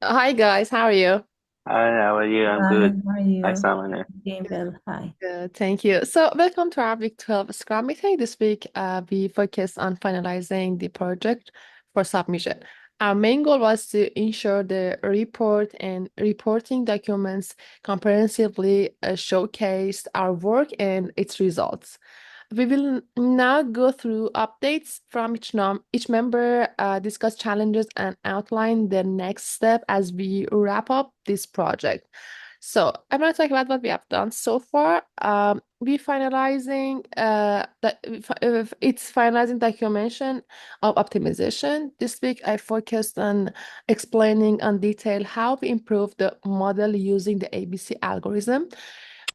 Hi guys, how are you? Hi, how are you? I'm Hi, good. how are Hi, you? Samana. Doing Good, well. Hi. good, thank you. So, welcome to our week 12 Scrum meeting. This week, we focus on finalizing the project for submission. Our main goal was to ensure the report and reporting documents comprehensively showcased our work and its results. We will now go through updates from each member, discuss challenges, and outline the next step as we wrap up this project. So I'm going to talk about what we have done so far. We finalizing it's finalizing documentation of optimization. This week I focused on explaining in detail how we improve the model using the ABC algorithm.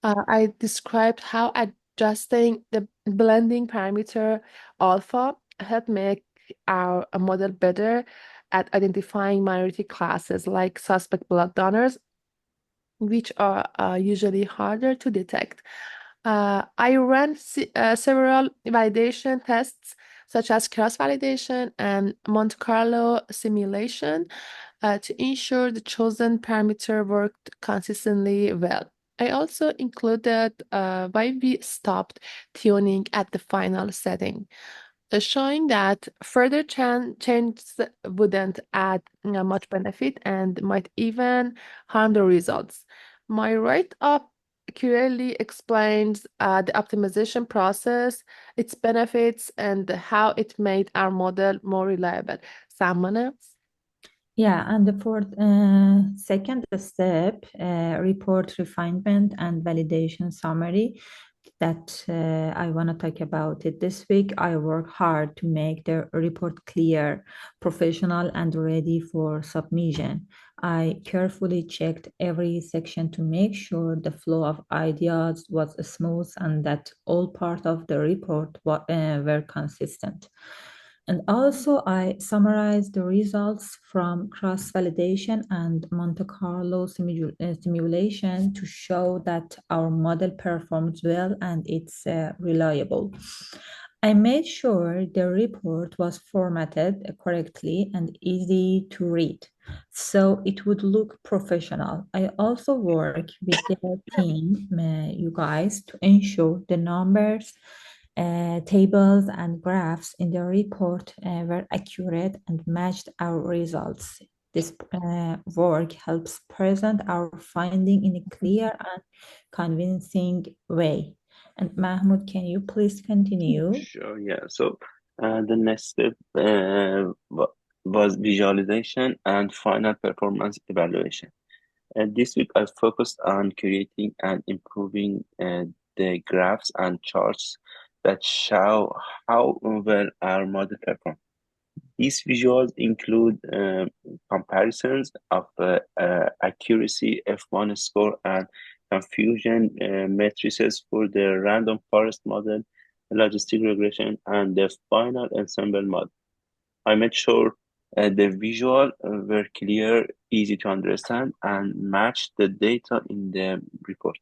I described how adjusting the blending parameter alpha helped make our model better at identifying minority classes like suspect blood donors, which are usually harder to detect. I ran several validation tests, such as cross-validation and Monte Carlo simulation, to ensure the chosen parameter worked consistently well. I also included why we stopped tuning at the final setting, showing that further changes wouldn't add much benefit and might even harm the results. My write-up clearly explains the optimization process, its benefits, and how it made our model more reliable. Samana? Yeah, and for second step, report refinement and validation summary that I want to talk about it. This week, I work hard to make the report clear, professional, and ready for submission. I carefully checked every section to make sure the flow of ideas was smooth and that all parts of the report were consistent. And also, I summarized the results from cross-validation and Monte Carlo simulation to show that our model performs well and it's reliable. I made sure the report was formatted correctly and easy to read, so it would look professional. I also work with the team, you guys, to ensure the numbers, tables and graphs in the report were accurate and matched our results. This work helps present our finding in a clear and convincing way. And Mahmoud, can you please continue? Sure, yeah. The next step was visualization and final performance evaluation. This week, I focused on creating and improving the graphs and charts that show how well our model performs. These visuals include comparisons of accuracy, F1 score, and confusion matrices for the random forest model, logistic regression, and the final ensemble model. I made sure the visual were clear, easy to understand, and matched the data in the report.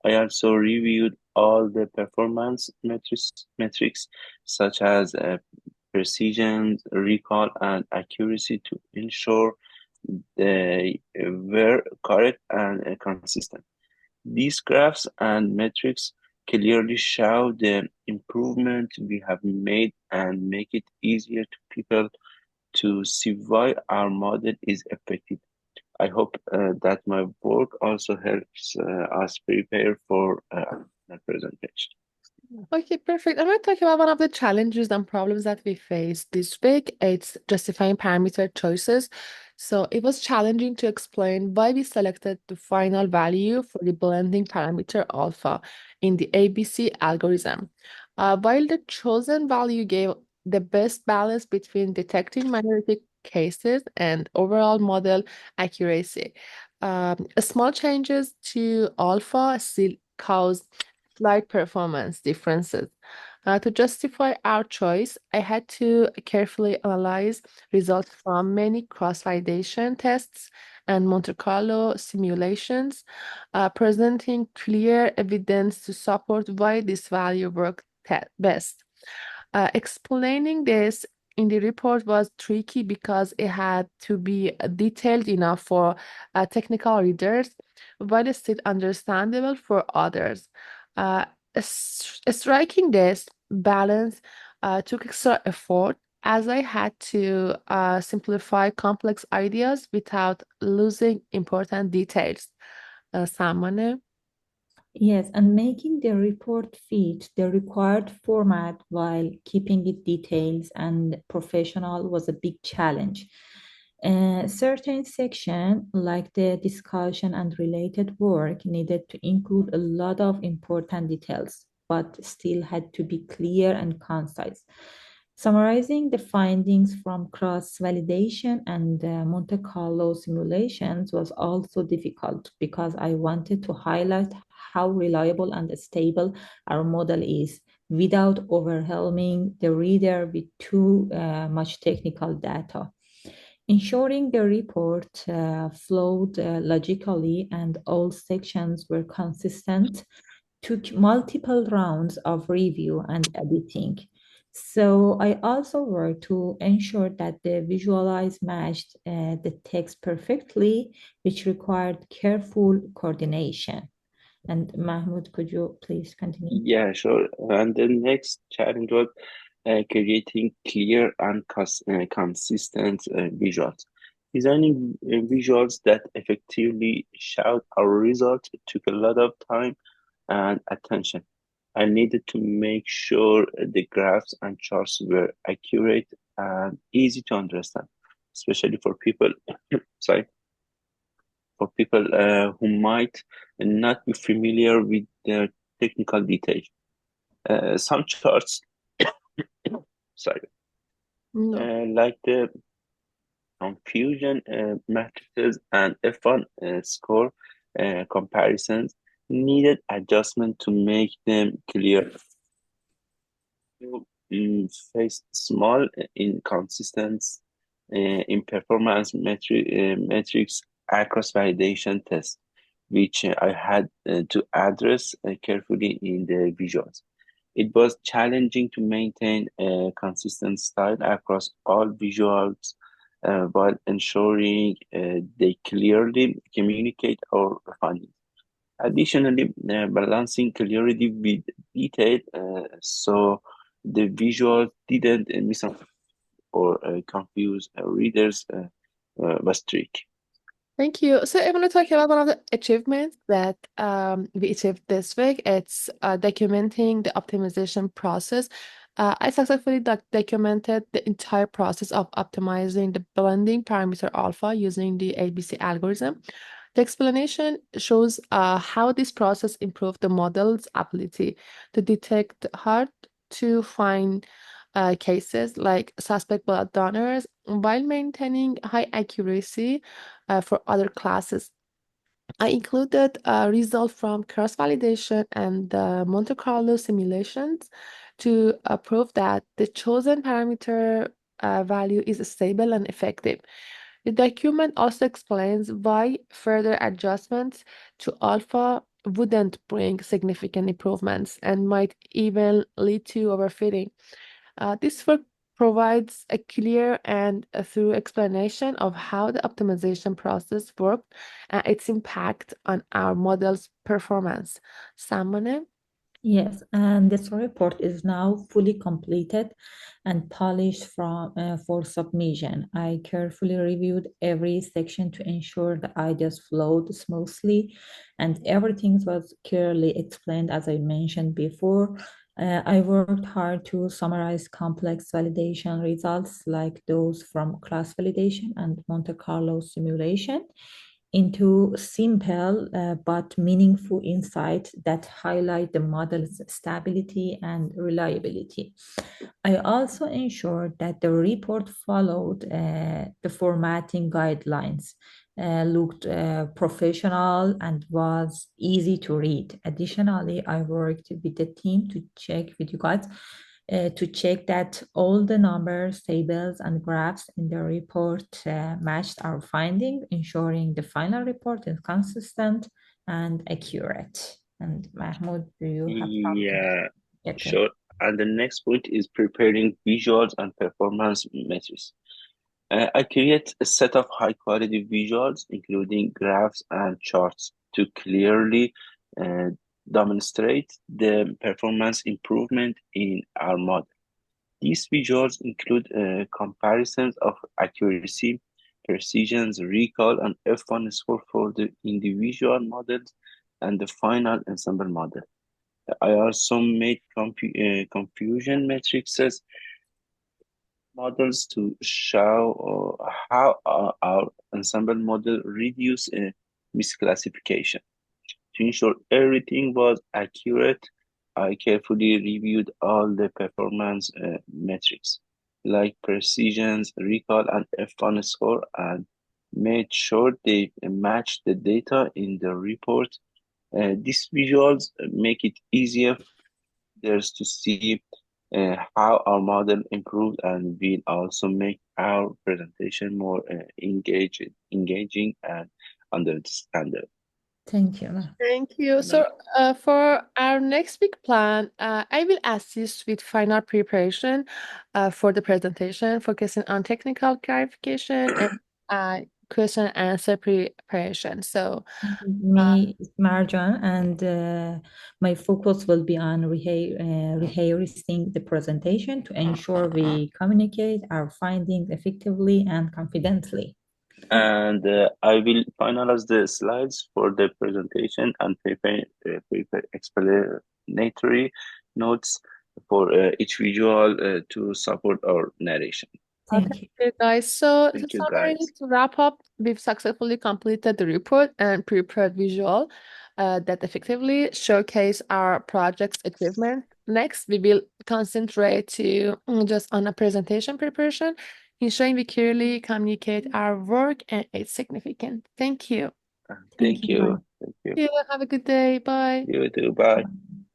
I also reviewed all the performance metrics such as precision, recall, and accuracy to ensure they were correct and consistent. These graphs and metrics clearly show the improvement we have made and make it easier to people to see why our model is effective. I hope that my work also helps us prepare for the presentation. Okay, perfect. I'm going to talk about one of the challenges and problems that we faced this week. It's justifying parameter choices. So it was challenging to explain why we selected the final value for the blending parameter alpha in the ABC algorithm. While the chosen value gave the best balance between detecting minority cases and overall model accuracy. Small changes to alpha still caused slight performance differences. To justify our choice, I had to carefully analyze results from many cross-validation tests and Monte Carlo simulations, presenting clear evidence to support why this value worked best. Explaining this in the report was tricky because it had to be detailed enough for technical readers, but it's still understandable for others. Uh, Striking this balance took extra effort as I had to simplify complex ideas without losing important details. Samane? Yes, and making the report fit the required format while keeping it details and professional was a big challenge. Certain section, like the discussion and related work, needed to include a lot of important details, but still had to be clear and concise. Summarizing the findings from cross-validation and Monte Carlo simulations was also difficult because I wanted to highlight how reliable and stable our model is without overwhelming the reader with too much technical data. Ensuring the report flowed logically and all sections were consistent took multiple rounds of review and editing. So I also worked to ensure that the visualize matched the text perfectly, which required careful coordination. And Mahmoud, could you please continue? Yeah, sure. And the next challenge was creating clear and consistent visuals. Designing visuals that effectively shout our results took a lot of time and attention. I needed to make sure the graphs and charts were accurate and easy to understand, especially for people, sorry, for people who might not be familiar with the technical details. Some charts, sorry, No. like the confusion matrices and F1 score comparisons, needed adjustment to make them clear. You face small inconsistencies in performance metrics across validation tests, which I had to address carefully in the visuals. It was challenging to maintain a consistent style across all visuals while ensuring they clearly communicate our findings. Additionally, balancing clarity with detail so the visual didn't miss or confuse readers was tricky. Thank you. So I want to talk about one of the achievements that we achieved this week. It's documenting the optimization process. I successfully documented the entire process of optimizing the blending parameter alpha using the ABC algorithm. The explanation shows how this process improved the model's ability to detect hard to find cases like suspect blood donors while maintaining high accuracy for other classes. I included results from cross-validation and Monte Carlo simulations to prove that the chosen parameter value is stable and effective. The document also explains why further adjustments to alpha wouldn't bring significant improvements and might even lead to overfitting. This work provides a clear and a thorough explanation of how the optimization process worked and its impact on our model's performance. Samone? Yes, and this report is now fully completed and polished for submission. I carefully reviewed every section to ensure the ideas flowed smoothly and everything was clearly explained as I mentioned before. I worked hard to summarize complex validation results like those from class validation and Monte Carlo simulation into simple but meaningful insights that highlight the model's stability and reliability. I also ensured that the report followed the formatting guidelines, looked professional, and was easy to read. Additionally, I worked with the team to check with you guys to check that all the numbers, tables, and graphs in the report matched our finding, ensuring the final report is consistent and accurate. And Mahmoud, do you have something to Yeah, get to? sure. And the next point is preparing visuals and performance metrics. I create a set of high quality visuals, including graphs and charts, to clearly uh, demonstrate the performance improvement in our model. These visuals include comparisons of accuracy, precision, recall, and F1 score for the individual models and the final ensemble model. I also made confusion matrices models to show how our ensemble model reduce misclassification. To ensure everything was accurate, I carefully reviewed all the performance metrics like precision, recall, and F1 score and made sure they matched the data in the report. These visuals make it easier there's to see how our model improved and will also make our presentation more engaging and understandable. Thank you. Thank you. So, for our next week plan, I will assist with final preparation for the presentation, focusing on technical clarification and question and answer preparation. So, Me, Marjan, and my focus will be on rehearsing the presentation to ensure we communicate our findings effectively and confidently. And I will finalize the slides for the presentation and prepare explanatory notes for each visual to support our narration. Thank thank you. you, guys. So, Thank to you, summary, guys. to wrap up, we've successfully completed the report and prepared visual that effectively showcase our project's achievement. Next, we will concentrate to just on a presentation preparation, ensuring we clearly communicate our work and its significance. Thank you. Thank Thank you. you. Thank you. Yeah, have a good day. Bye. You too. Bye.